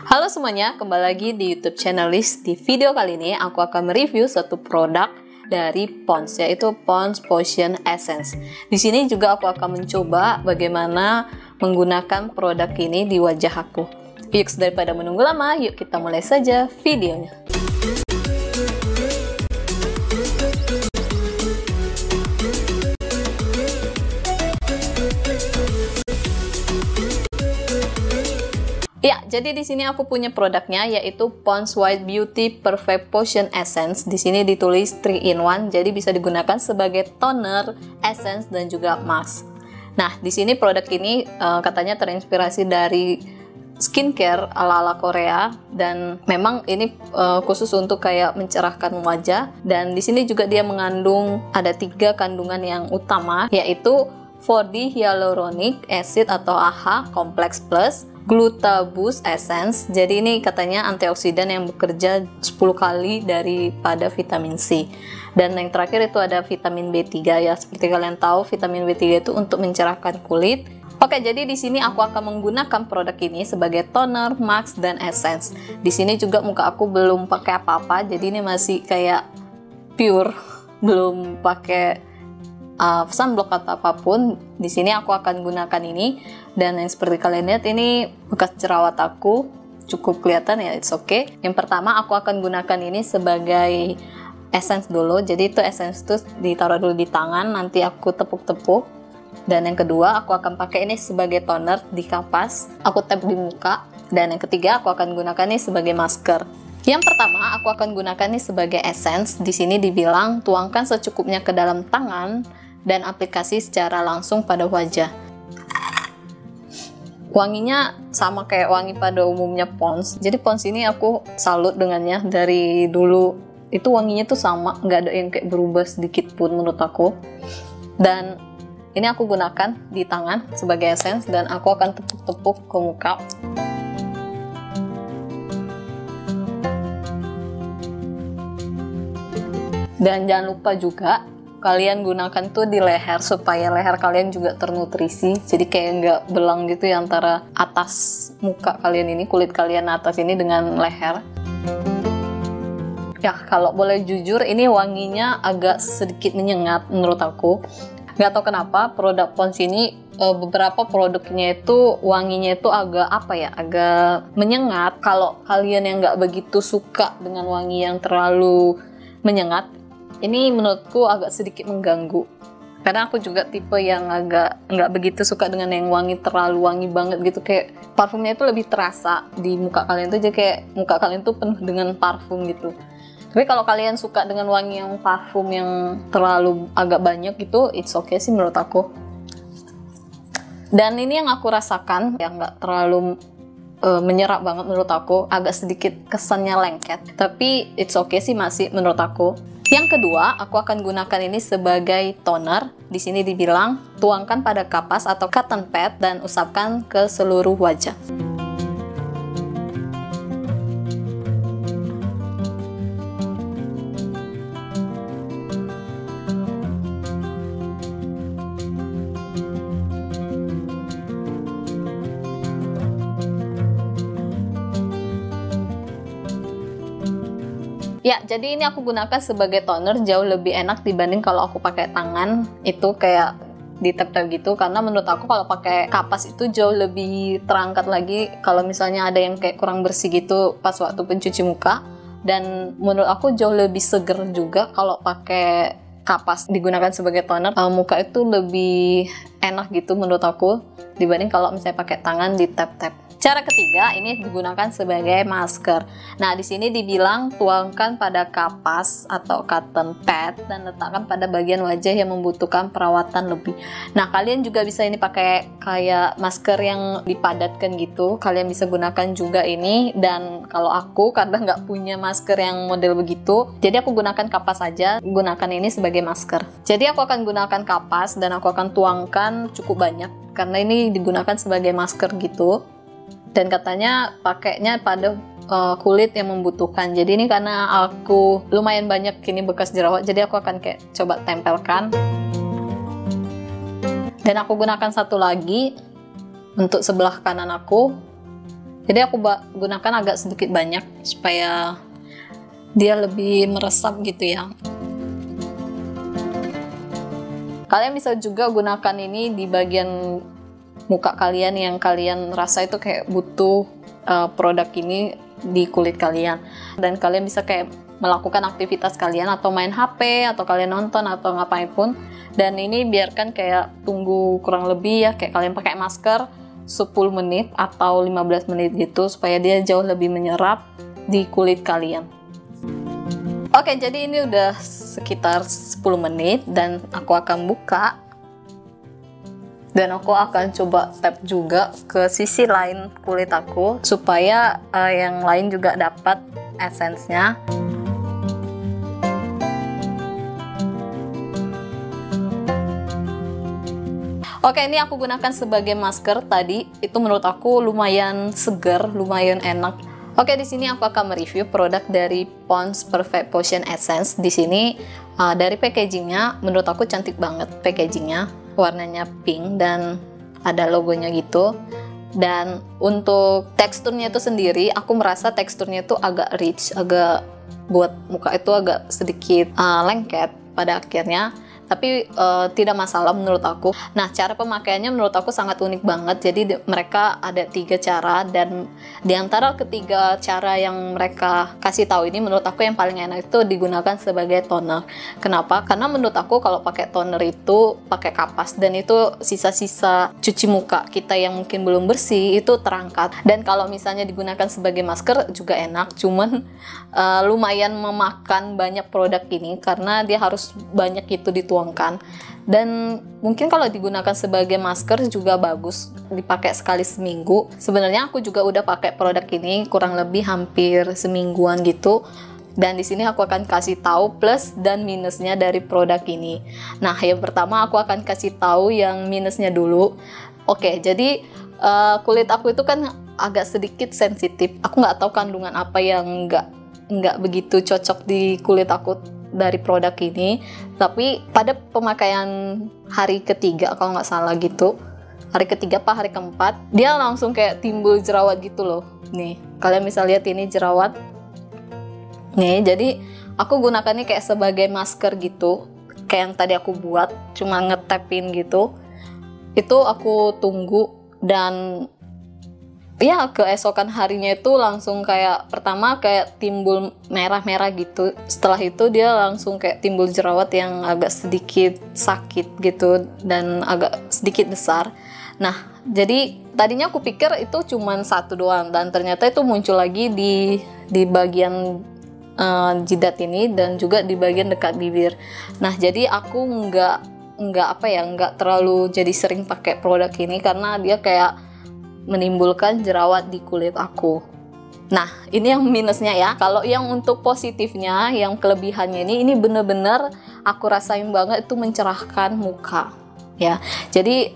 Halo semuanya, kembali lagi di YouTube channel Liz. Di video kali ini aku akan mereview satu produk dari Pond's, yaitu Pond's Potion Essence. Di sini juga aku akan mencoba bagaimana menggunakan produk ini di wajah aku. Yuk, daripada menunggu lama, yuk kita mulai saja videonya. Ya, jadi di sini aku punya produknya, yaitu Pond's White Beauty Perfect Potion Essence. Di sini ditulis 3-in-1, jadi bisa digunakan sebagai toner, essence, dan juga mask. Nah, di sini produk ini katanya terinspirasi dari skincare ala-ala Korea, dan memang ini khusus untuk kayak mencerahkan wajah. Dan di sini juga dia mengandung ada 3 kandungan yang utama, yaitu 4D Hyaluronic Acid atau AHA Complex Plus, Glutaboost Essence. Jadi ini katanya antioksidan yang bekerja 10 kali daripada vitamin C. Dan yang terakhir itu ada vitamin B3 ya. Seperti kalian tahu, vitamin B3 itu untuk mencerahkan kulit. Oke, jadi di sini aku akan menggunakan produk ini sebagai toner, mask, dan essence. Di sini juga muka aku belum pakai apa-apa, jadi ini masih kayak pure, belum pakai sunblock atau apapun. Di sini aku akan gunakan ini, dan yang seperti kalian lihat ini bekas jerawat aku cukup kelihatan ya, it's okay. Yang pertama aku akan gunakan ini sebagai essence dulu. Jadi itu essence itu ditaruh dulu di tangan, nanti aku tepuk-tepuk. Dan yang kedua aku akan pakai ini sebagai toner di kapas, aku tap di muka. Dan yang ketiga aku akan gunakan ini sebagai masker. Yang pertama aku akan gunakan ini sebagai essence. Di sini dibilang tuangkan secukupnya ke dalam tangan dan aplikasi secara langsung pada wajah. Wanginya sama kayak wangi pada umumnya Pond's. Jadi Pond's ini aku salut dengannya, dari dulu itu wanginya tuh sama, nggak ada yang kayak berubah sedikit pun menurut aku. Dan ini aku gunakan di tangan sebagai essence, dan aku akan tepuk-tepuk ke muka. Dan jangan lupa juga kalian gunakan tuh di leher, supaya leher kalian juga ternutrisi. Jadi kayak nggak belang gitu ya antara atas muka kalian ini, kulit kalian atas ini dengan leher. Ya, kalau boleh jujur ini wanginya agak sedikit menyengat menurut aku. Nggak tahu kenapa produk Pond's ini beberapa produknya itu wanginya itu agak apa ya, agak menyengat. Kalau kalian yang nggak begitu suka dengan wangi yang terlalu menyengat, ini menurutku agak sedikit mengganggu. Karena aku juga tipe yang agak nggak begitu suka dengan yang wangi terlalu wangi banget gitu, kayak parfumnya itu lebih terasa di muka kalian tuh, jadi kayak muka kalian tuh penuh dengan parfum gitu. Tapi kalau kalian suka dengan wangi yang parfum yang terlalu agak banyak gitu, it's okay sih menurut aku. Dan ini yang aku rasakan, yang nggak terlalu menyerap banget menurut aku, agak sedikit kesannya lengket. Tapi it's okay sih masih menurut aku. Yang kedua, aku akan gunakan ini sebagai toner. Di sini dibilang tuangkan pada kapas atau cotton pad dan usapkan ke seluruh wajah. Ya, jadi ini aku gunakan sebagai toner, jauh lebih enak dibanding kalau aku pakai tangan, itu kayak di tap-tap gitu. Karena menurut aku kalau pakai kapas itu jauh lebih terangkat lagi kalau misalnya ada yang kayak kurang bersih gitu pas waktu pencuci muka. Dan menurut aku jauh lebih seger juga kalau pakai kapas digunakan sebagai toner. Muka itu lebih enak gitu menurut aku dibanding kalau misalnya pakai tangan di tap-tap. Cara ketiga ini digunakan sebagai masker. Nah, di sini dibilang tuangkan pada kapas atau cotton pad dan letakkan pada bagian wajah yang membutuhkan perawatan lebih. Nah, kalian juga bisa ini pakai kayak masker yang dipadatkan gitu. Kalian bisa gunakan juga ini. Dan kalau aku karena nggak punya masker yang model begitu, jadi aku gunakan kapas aja. Gunakan ini sebagai masker. Jadi aku akan gunakan kapas dan aku akan tuangkan cukup banyak karena ini digunakan sebagai masker gitu. Dan katanya pakainya pada kulit yang membutuhkan. Jadi ini karena aku lumayan banyak ini bekas jerawat, jadi aku akan kayak coba tempelkan. Dan aku gunakan satu lagi untuk sebelah kanan aku. Jadi aku gunakan agak sedikit banyak supaya dia lebih meresap gitu ya. Kalian bisa juga gunakan ini di bagian muka kalian yang kalian rasa itu kayak butuh produk ini di kulit kalian. Dan kalian bisa kayak melakukan aktivitas kalian atau main HP atau kalian nonton atau ngapain pun. Dan ini biarkan kayak tunggu kurang lebih ya, kayak kalian pakai masker 10 menit atau 15 menit gitu supaya dia jauh lebih menyerap di kulit kalian. Oke, jadi ini udah sekitar 10 menit dan aku akan buka. Dan aku akan coba tap juga ke sisi lain kulit aku supaya yang lain juga dapat esensnya. Oke, ini aku gunakan sebagai masker tadi. Itu menurut aku lumayan segar, lumayan enak. Oke, di sini aku akan mereview produk dari Pond's Perfect Potion Essence. Di sini dari packagingnya, menurut aku cantik banget packagingnya, warnanya pink dan ada logonya gitu. Dan untuk teksturnya itu sendiri, aku merasa teksturnya itu agak rich, agak buat muka itu agak sedikit lengket pada akhirnya. Tapi tidak masalah menurut aku. Nah, cara pemakaiannya menurut aku sangat unik banget. Jadi mereka ada 3 cara, dan di antara ketiga cara yang mereka kasih tahu ini, menurut aku yang paling enak itu digunakan sebagai toner. Kenapa? Karena menurut aku kalau pakai toner itu pakai kapas, dan itu sisa-sisa cuci muka kita yang mungkin belum bersih itu terangkat. Dan kalau misalnya digunakan sebagai masker juga enak, cuman lumayan memakan banyak produk ini karena dia harus banyak itu dituangkan. Dan mungkin kalau digunakan sebagai masker juga bagus dipakai sekali seminggu. Sebenarnya aku juga udah pakai produk ini kurang lebih hampir semingguan gitu. Dan di sini aku akan kasih tahu plus dan minusnya dari produk ini. Nah, yang pertama aku akan kasih tahu yang minusnya dulu. Oke, jadi kulit aku itu kan agak sedikit sensitif. Aku nggak tahu kandungan apa yang nggak begitu cocok di kulit aku dari produk ini. Tapi pada pemakaian hari ketiga kalau nggak salah gitu, hari ketiga apa hari keempat, dia langsung kayak timbul jerawat gitu loh. Nih, kalian bisa lihat ini jerawat nih. Jadi aku gunakannya kayak sebagai masker gitu, kayak yang tadi aku buat, cuma ngetapin gitu. Itu aku tunggu, dan ya keesokan harinya itu langsung kayak pertama kayak timbul merah-merah gitu. Setelah itu dia langsung kayak timbul jerawat yang agak sedikit sakit gitu dan agak sedikit besar. Nah, jadi tadinya aku pikir itu cuman satu doang, dan ternyata itu muncul lagi di bagian jidat ini dan juga di bagian dekat bibir. Nah, jadi aku nggak terlalu jadi sering pakai produk ini karena dia kayak menimbulkan jerawat di kulit aku. Nah, ini yang minusnya ya. Kalau yang untuk positifnya, yang kelebihannya ini bener-bener aku rasain banget itu mencerahkan muka ya. Jadi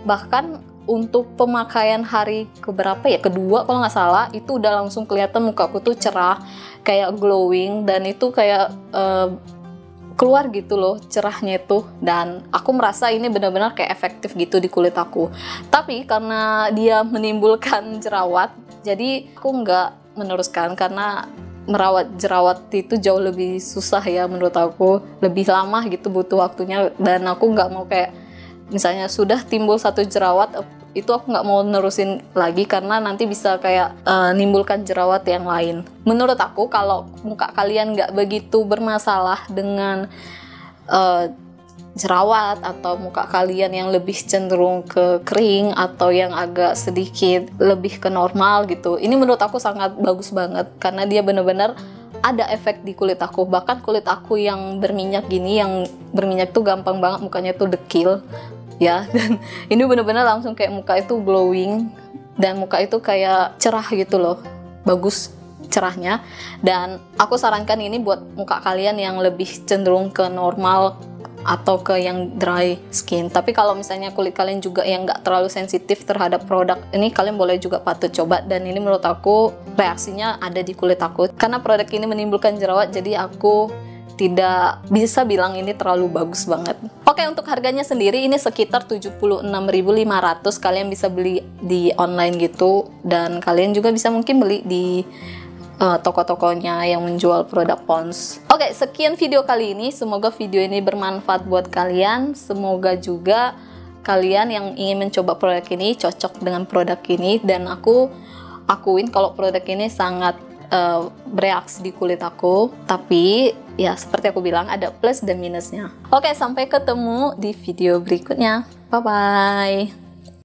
bahkan untuk pemakaian hari keberapa ya, kedua kalau nggak salah, itu udah langsung kelihatan mukaku tuh cerah, kayak glowing, dan itu kayak keluar gitu loh cerahnya itu. Dan aku merasa ini benar-benar kayak efektif gitu di kulit aku. Tapi karena dia menimbulkan jerawat, jadi aku nggak meneruskan karena merawat jerawat itu jauh lebih susah ya menurut aku, lebih lama gitu butuh waktunya. Dan aku nggak mau kayak misalnya sudah timbul satu jerawat, itu aku nggak mau nerusin lagi karena nanti bisa kayak nimbulkan jerawat yang lain. Menurut aku kalau muka kalian nggak begitu bermasalah dengan jerawat, atau muka kalian yang lebih cenderung ke kering atau yang agak sedikit lebih ke normal gitu, ini menurut aku sangat bagus banget karena dia bener-bener ada efek di kulit aku. Bahkan kulit aku yang berminyak gini, yang berminyak tuh gampang banget mukanya tuh dekil ya, dan ini bener-bener langsung kayak muka itu glowing dan muka itu kayak cerah gitu loh, bagus cerahnya. Dan aku sarankan ini buat muka kalian yang lebih cenderung ke normal atau ke yang dry skin. Tapi kalau misalnya kulit kalian juga yang nggak terlalu sensitif terhadap produk ini, kalian boleh juga patut coba. Dan ini menurut aku reaksinya ada di kulit aku karena produk ini menimbulkan jerawat, jadi aku tidak bisa bilang ini terlalu bagus banget. Oke, untuk harganya sendiri ini sekitar 76.500. Kalian bisa beli di online gitu, dan kalian juga bisa mungkin beli di toko-tokonya yang menjual produk Pond's. Oke, sekian video kali ini. Semoga video ini bermanfaat buat kalian. Semoga juga kalian yang ingin mencoba produk ini cocok dengan produk ini, dan aku akuin kalau produk ini sangat bereaksi di kulit aku. Tapi ya seperti aku bilang, ada plus dan minusnya. Oke, sampai ketemu di video berikutnya. Bye bye.